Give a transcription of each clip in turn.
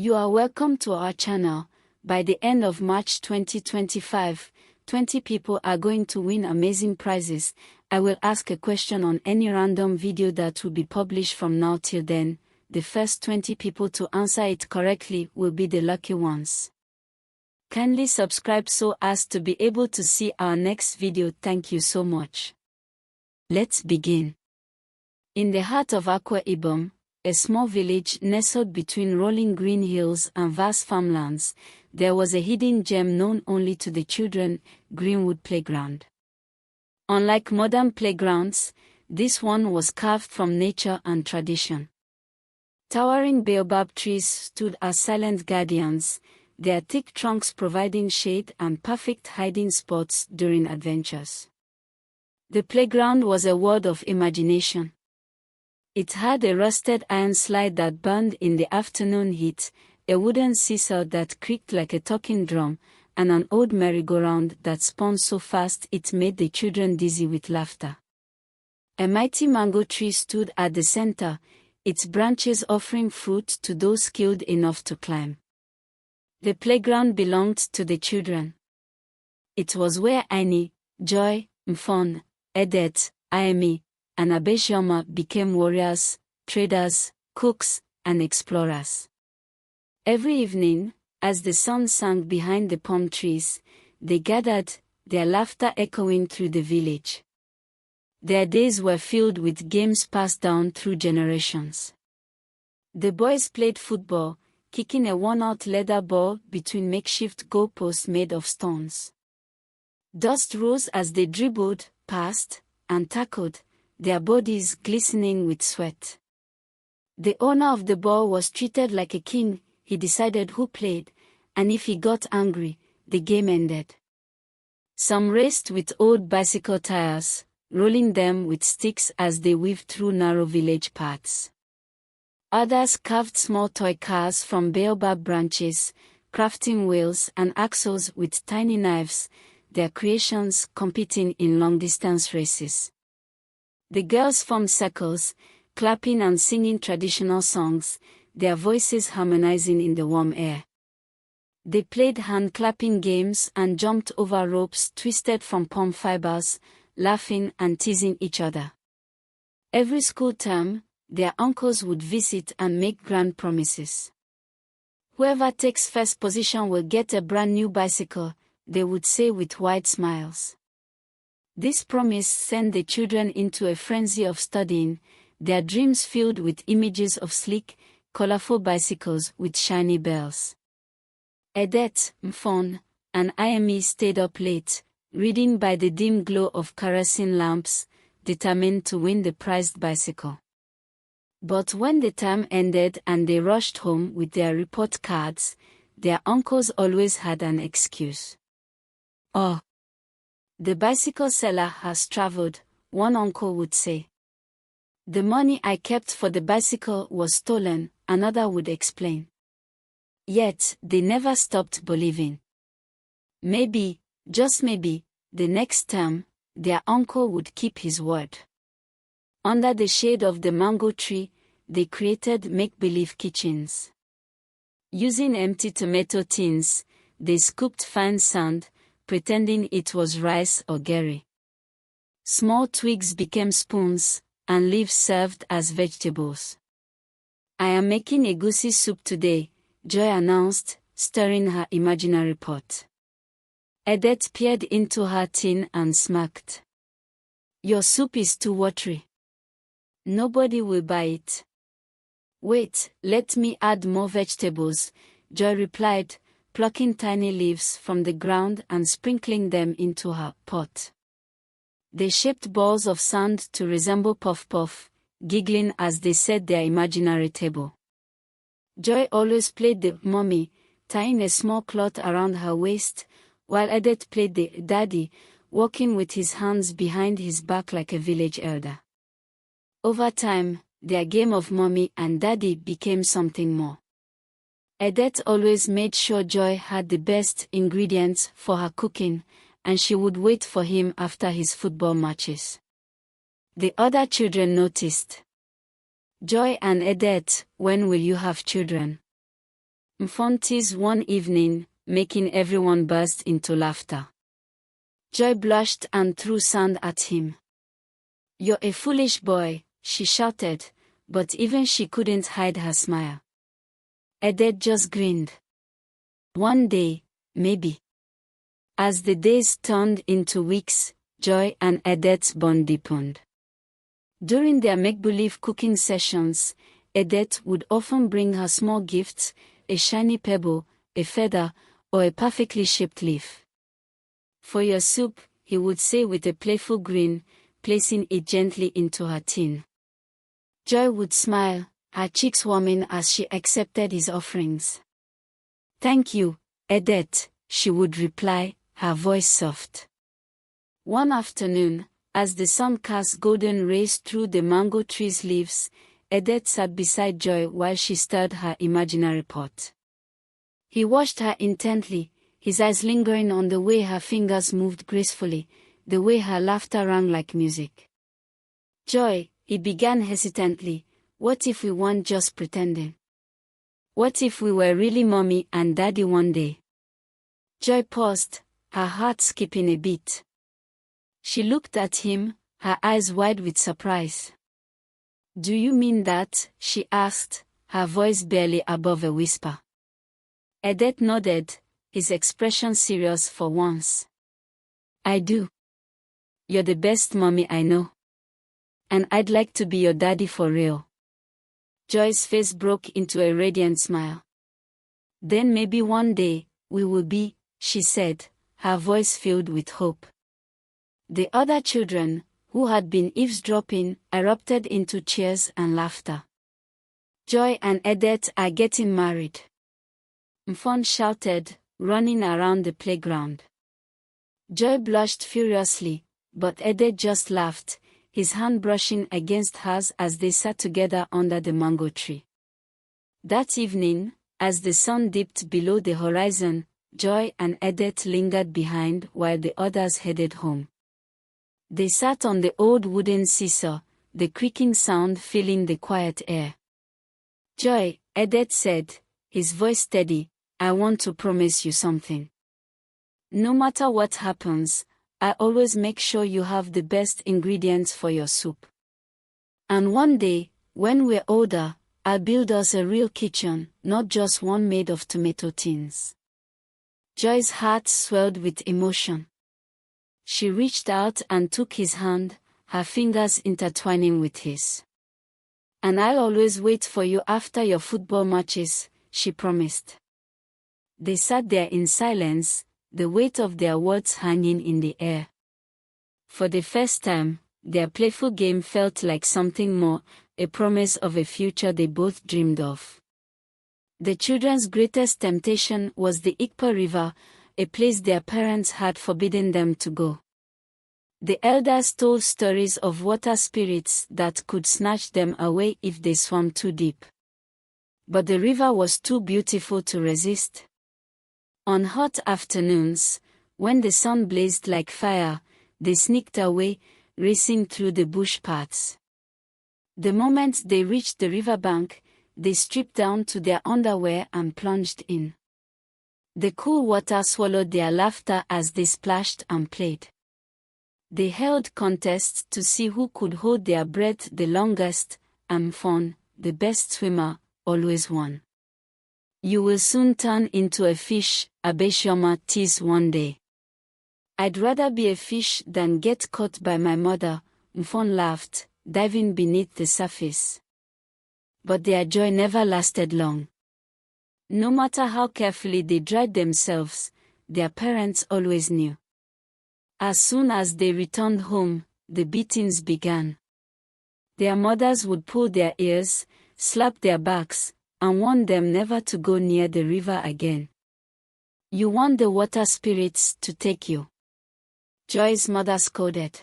You are welcome to our channel. By the end of March 2025, 20 people are going to win amazing prizes. I will ask a question on any random video that will be published from now till then. The first 20 people to answer it correctly will be the lucky ones. Kindly subscribe so as to be able to see our next video. Thank you so much. Let's begin. In the heart of Akwa Ibom, a small village nestled between rolling green hills and vast farmlands, there was a hidden gem known only to the children, Greenwood Playground. Unlike modern playgrounds, this one was carved from nature and tradition. Towering baobab trees stood as silent guardians, their thick trunks providing shade and perfect hiding spots during adventures. The playground was a world of imagination. It had a rusted iron slide that burned in the afternoon heat, a wooden seesaw that creaked like a talking drum, and an old merry-go-round that spun so fast it made the children dizzy with laughter. A mighty mango tree stood at the center, its branches offering fruit to those skilled enough to climb. The playground belonged to the children. It was where Annie, Joy, Mfon, Edet, Amy, and Abasiama became warriors, traders, cooks, and explorers. Every evening, as the sun sank behind the palm trees, they gathered, their laughter echoing through the village. Their days were filled with games passed down through generations. The boys played football, kicking a worn-out leather ball between makeshift goalposts made of stones. Dust rose as they dribbled, passed, and tackled, their bodies glistening with sweat. The owner of the ball was treated like a king. He decided who played, and if he got angry, the game ended. Some raced with old bicycle tires, rolling them with sticks as they weaved through narrow village paths. Others carved small toy cars from baobab branches, crafting wheels and axles with tiny knives, their creations competing in long-distance races. The girls formed circles, clapping and singing traditional songs, their voices harmonizing in the warm air. They played hand-clapping games and jumped over ropes twisted from palm fibers, laughing and teasing each other. Every school term, their uncles would visit and make grand promises. Whoever takes first position will get a brand new bicycle, they would say with wide smiles. This promise sent the children into a frenzy of studying, their dreams filled with images of sleek, colorful bicycles with shiny bells. Edet, Mfon, and Amy stayed up late, reading by the dim glow of kerosene lamps, determined to win the prized bicycle. But when the term ended and they rushed home with their report cards, their uncles always had an excuse. "Oh, the bicycle seller has traveled," one uncle would say. "The money I kept for the bicycle was stolen," another would explain. Yet, they never stopped believing. Maybe, just maybe, the next term, their uncle would keep his word. Under the shade of the mango tree, they created make-believe kitchens. Using empty tomato tins, they scooped fine sand, pretending it was rice or gari. Small twigs became spoons, and leaves served as vegetables. "I am making egusi soup today," Joy announced, stirring her imaginary pot. Edet peered into her tin and smirked. "Your soup is too watery. Nobody will buy it." "Wait, let me add more vegetables," Joy replied, plucking tiny leaves from the ground and sprinkling them into her pot. They shaped balls of sand to resemble puff-puff, giggling as they set their imaginary table. Joy always played the mommy, tying a small cloth around her waist, while Edet played the daddy, walking with his hands behind his back like a village elder. Over time, their game of mommy and daddy became something more. Edet always made sure Joy had the best ingredients for her cooking, and she would wait for him after his football matches. The other children noticed. "Joy and Edet, when will you have children?" Mfon teased one evening, making everyone burst into laughter. Joy blushed and threw sand at him. "You're a foolish boy," she shouted, but even she couldn't hide her smile. Edet just grinned. One day, maybe. As the days turned into weeks, Joy and Edet's bond deepened. During their make-believe cooking sessions, Edet would often bring her small gifts, a shiny pebble, a feather, or a perfectly shaped leaf. "For your soup," he would say with a playful grin, placing it gently into her tin. Joy would smile, her cheeks warming as she accepted his offerings. "Thank you, Edet," she would reply, her voice soft. One afternoon, as the sun cast golden rays through the mango tree's leaves, Edet sat beside Joy while she stirred her imaginary pot. He watched her intently, his eyes lingering on the way her fingers moved gracefully, the way her laughter rang like music. "Joy," he began hesitantly, "what if we weren't just pretending? What if we were really mommy and daddy one day?" Joy paused, her heart skipping a beat. She looked at him, her eyes wide with surprise. "Do you mean that?" she asked, her voice barely above a whisper. Edet nodded, his expression serious for once. "I do. You're the best mommy I know. And I'd like to be your daddy for real." Joy's face broke into a radiant smile. "Then maybe one day, we will be," she said, her voice filled with hope. The other children, who had been eavesdropping, erupted into cheers and laughter. "Joy and Edet are getting married," Mfon shouted, running around the playground. Joy blushed furiously, but Edet just laughed, his hand brushing against hers as they sat together under the mango tree. That evening, as the sun dipped below the horizon, Joy and Edet lingered behind while the others headed home. They sat on the old wooden seesaw, the creaking sound filling the quiet air. "Joy," Edet said, his voice steady, "I want to promise you something. No matter what happens, I always make sure you have the best ingredients for your soup. And one day, when we're older, I'll build us a real kitchen, not just one made of tomato tins." Joy's heart swelled with emotion. She reached out and took his hand, her fingers intertwining with his. "And I'll always wait for you after your football matches," she promised. They sat there in silence, the weight of their words hanging in the air. For the first time, their playful game felt like something more, a promise of a future they both dreamed of. The children's greatest temptation was the Ikpa River, a place their parents had forbidden them to go. The elders told stories of water spirits that could snatch them away if they swam too deep. But the river was too beautiful to resist. On hot afternoons, when the sun blazed like fire, they sneaked away, racing through the bush paths. The moment they reached the riverbank, they stripped down to their underwear and plunged in. The cool water swallowed their laughter as they splashed and played. They held contests to see who could hold their breath the longest, and Mfon, the best swimmer, always won. "You will soon turn into a fish," Abasiama teased one day. "I'd rather be a fish than get caught by my mother," Mfon laughed, diving beneath the surface. But their joy never lasted long. No matter how carefully they dried themselves, their parents always knew. As soon as they returned home, the beatings began. Their mothers would pull their ears, slap their backs, and warn them never to go near the river again. "You want the water spirits to take you," Joy's mother scolded.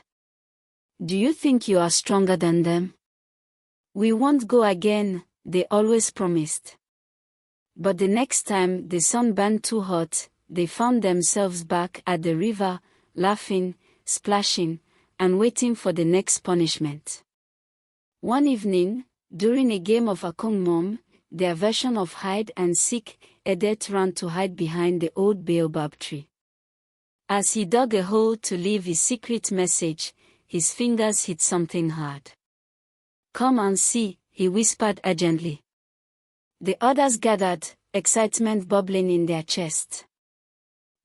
"Do you think you are stronger than them?" "We won't go again," they always promised. But the next time the sun burned too hot, they found themselves back at the river, laughing, splashing, and waiting for the next punishment. One evening, during a game of akong mom, their version of hide and seek, Edet ran to hide behind the old baobab tree. As he dug a hole to leave his secret message, his fingers hit something hard. "Come and see," he whispered urgently. The others gathered, excitement bubbling in their chests.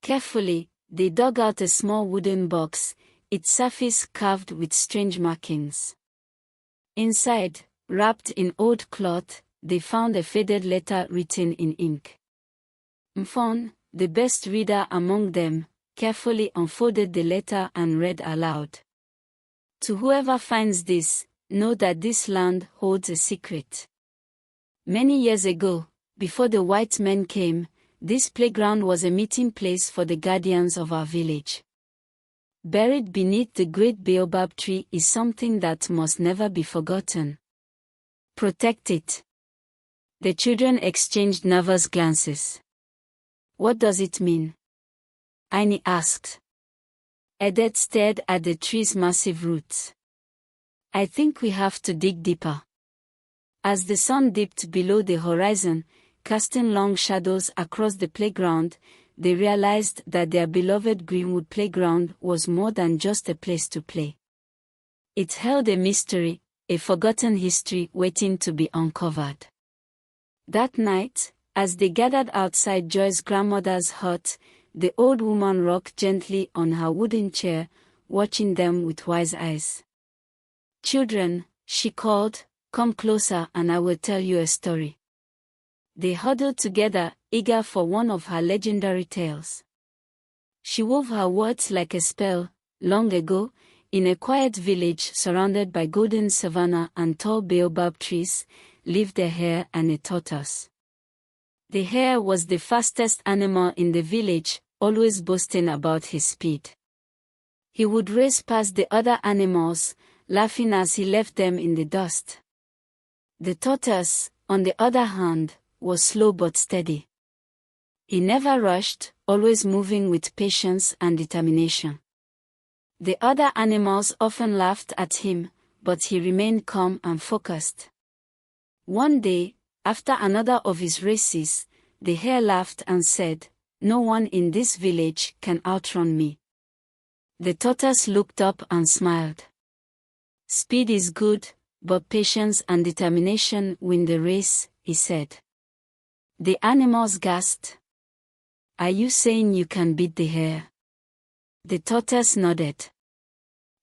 Carefully, they dug out a small wooden box, its surface carved with strange markings. Inside, wrapped in old cloth, they found a faded letter written in ink. Mfon, the best reader among them, carefully unfolded the letter and read aloud. "To whoever finds this, know that this land holds a secret. Many years ago, before the white men came, this playground was a meeting place for the guardians of our village. Buried beneath the great baobab tree is something that must never be forgotten. Protect it." The children exchanged nervous glances. "What does it mean?" Aini asked. Edet stared at the tree's massive roots. "I think we have to dig deeper." As the sun dipped below the horizon, casting long shadows across the playground, they realized that their beloved Greenwood Playground was more than just a place to play. It held a mystery, a forgotten history waiting to be uncovered. That night, as they gathered outside Joy's grandmother's hut, the old woman rocked gently on her wooden chair, watching them with wise eyes. "Children," she called, "come closer and I will tell you a story." They huddled together, eager for one of her legendary tales. She wove her words like a spell. Long ago, in a quiet village surrounded by golden savanna and tall baobab trees, lived a hare and a tortoise. The hare was the fastest animal in the village, always boasting about his speed. He would race past the other animals, laughing as he left them in the dust. The tortoise, on the other hand, was slow but steady. He never rushed, always moving with patience and determination. The other animals often laughed at him, but he remained calm and focused. One day, after another of his races, the hare laughed and said, "No one in this village can outrun me." The tortoise looked up and smiled. "Speed is good, but patience and determination win the race," he said. The animals gasped. "Are you saying you can beat the hare?" The tortoise nodded.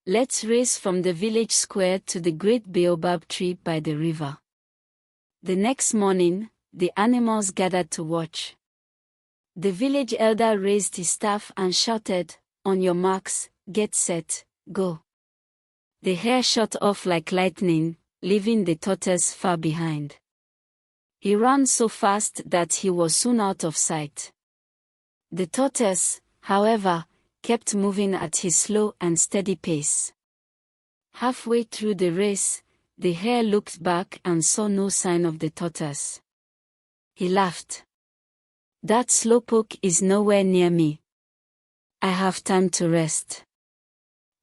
"Let's race from the village square to the great baobab tree by the river." The next morning, the animals gathered to watch. The village elder raised his staff and shouted, "On your marks, get set, go." The hare shot off like lightning, leaving the tortoise far behind. He ran so fast that he was soon out of sight. The tortoise, however, kept moving at his slow and steady pace. Halfway through the race, the hare looked back and saw no sign of the tortoise. He laughed. "That slowpoke is nowhere near me. I have time to rest."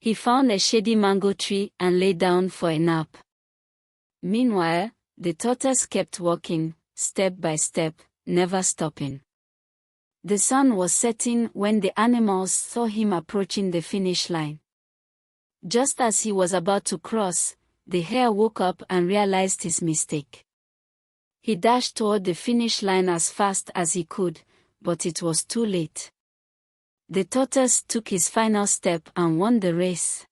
He found a shady mango tree and lay down for a nap. Meanwhile, the tortoise kept walking, step by step, never stopping. The sun was setting when the animals saw him approaching the finish line. Just as he was about to cross, the hare woke up and realized his mistake. He dashed toward the finish line as fast as he could, but it was too late. The tortoise took his final step and won the race.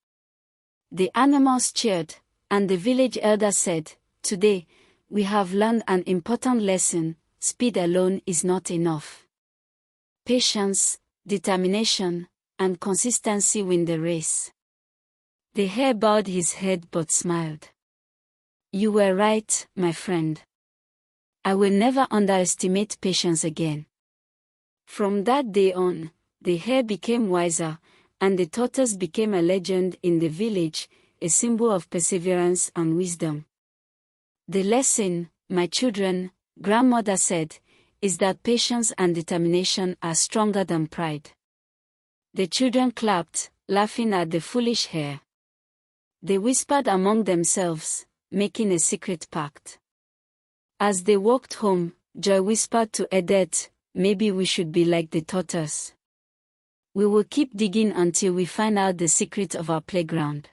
The animals cheered, and the village elder said, "Today, we have learned an important lesson: speed alone is not enough. Patience, determination, and consistency win the race." The hare bowed his head but smiled. "You were right, my friend. I will never underestimate patience again." From that day on, the hare became wiser, and the tortoise became a legend in the village, a symbol of perseverance and wisdom. The lesson, my children, grandmother said, is that patience and determination are stronger than pride. The children clapped, laughing at the foolish hare. They whispered among themselves, making a secret pact. As they walked home, Joy whispered to Edet, maybe we should be like the tortoise. We will keep digging until we find out the secret of our playground.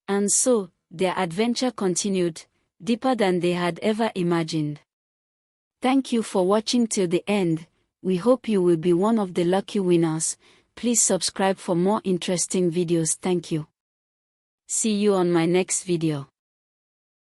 And so, their adventure continued, deeper than they had ever imagined. Thank you for watching till the end. We hope you will be one of the lucky winners. Please subscribe for more interesting videos. Thank you. See you on my next video.